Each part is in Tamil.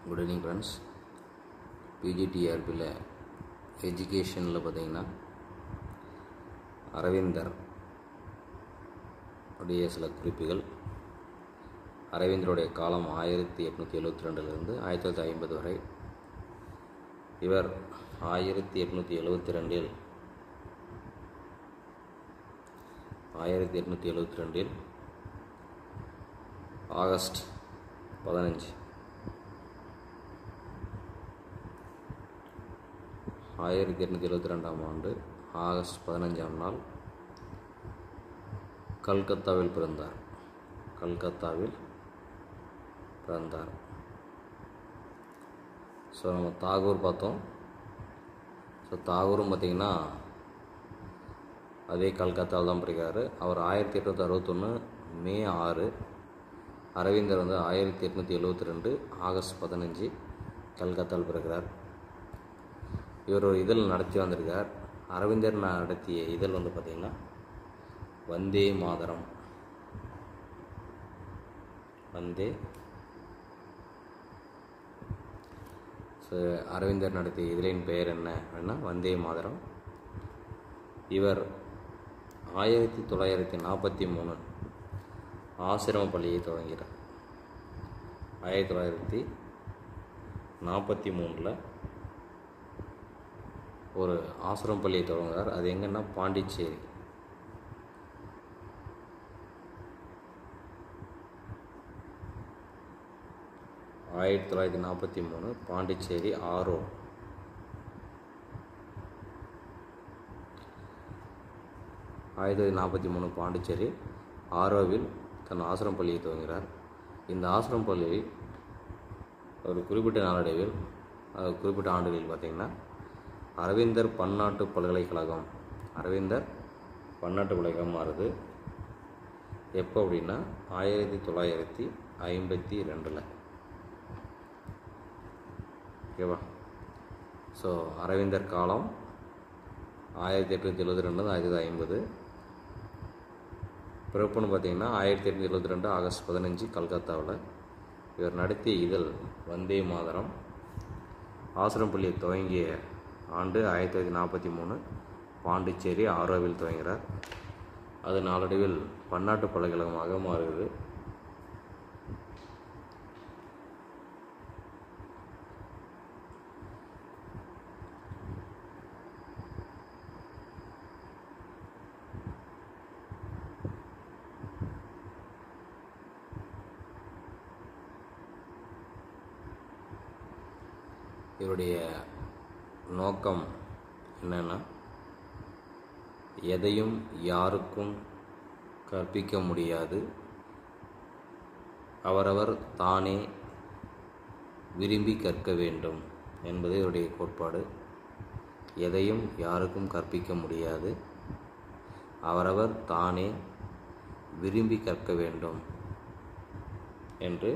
Good evening friends. பிஜிடிஆர்பியில் எஜுகேஷனில் பார்த்திங்கன்னா அரவிந்தர் உடைய சில குறிப்புகள். அரவிந்தருடைய காலம் 1872 1950 வரை. இவர் 1872 ஆகஸ்ட் 15 1872 ஆண்டு ஆகஸ்ட் 15ஆம் நாள் கல்கத்தாவில் பிறந்தார். ஸோ நம்ம தாகூர் பார்த்தோம். ஸோ தாகூரும் பார்த்திங்கன்னா அதே கல்கத்தாவில் தான் பிறக்கிறார். அவர் 1861 மே 6, அரவிந்தர் 1872 ஆகஸ்ட் 15 கல்கத்தாவில் பிறக்கிறார். இவர் ஒரு இதழ் நடத்தி வந்திருக்கார். அரவிந்தர் நடத்திய இதழ் பார்த்திங்கன்னா வந்தே மாதரம். அரவிந்தர் நடத்திய இதழின் பெயர் என்ன அப்படின்னா வந்தே மாதரம். இவர் 1943 ஆசிரம பள்ளியை தொடங்கிறார். 1943 ஒரு ஆசிரம பள்ளியை தொடங்குகிறார். அது எங்கன்னா பாண்டிச்சேரி. பாண்டிச்சேரி ஆரோ. 1943 பாண்டிச்சேரி ஆரோவில் தன் ஆசிரம பள்ளியை துவங்குகிறார். இந்த ஆசிரம பள்ளியில் ஒரு குறிப்பிட்ட நாளடைவில் குறிப்பிட்ட ஆண்டுகளில் பார்த்திங்கன்னா அரவிந்தர் பன்னாட்டு பல்கலைக்கழகம் மாறுது. எப்போ அப்படின்னா 1952. ஓகேவா? ஸோ அரவிந்தர் காலம் 1872 1950. பிறப்புன்னு பார்த்திங்கன்னா 1872 ஆகஸ்ட் 15 கல்கத்தாவில். இவர் நடத்திய இதழ் வந்தே மாதரம். ஆசிரம பள்ளியை துவங்கிய ஆண்டு 1943 பாண்டிச்சேரி ஆரோவில் துவங்கிறார். அது நாளடைவில் பன்னாட்டு பல்கலைக்கழகமாக மாறுகிறது. இவருடைய நோக்கம் என்னன்னா, எதையும் யாருக்கும் கற்பிக்க முடியாது, அவரவர் தானே விரும்பி கற்க வேண்டும் என்பது இவருடைய கோட்பாடு. எதையும் யாருக்கும் கற்பிக்க முடியாது, அவரவர் தானே விரும்பி கற்க வேண்டும் என்று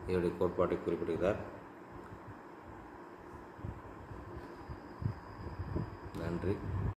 இவருடைய கோட்பாட்டை குறிப்பிடுகிறார். நன்றி.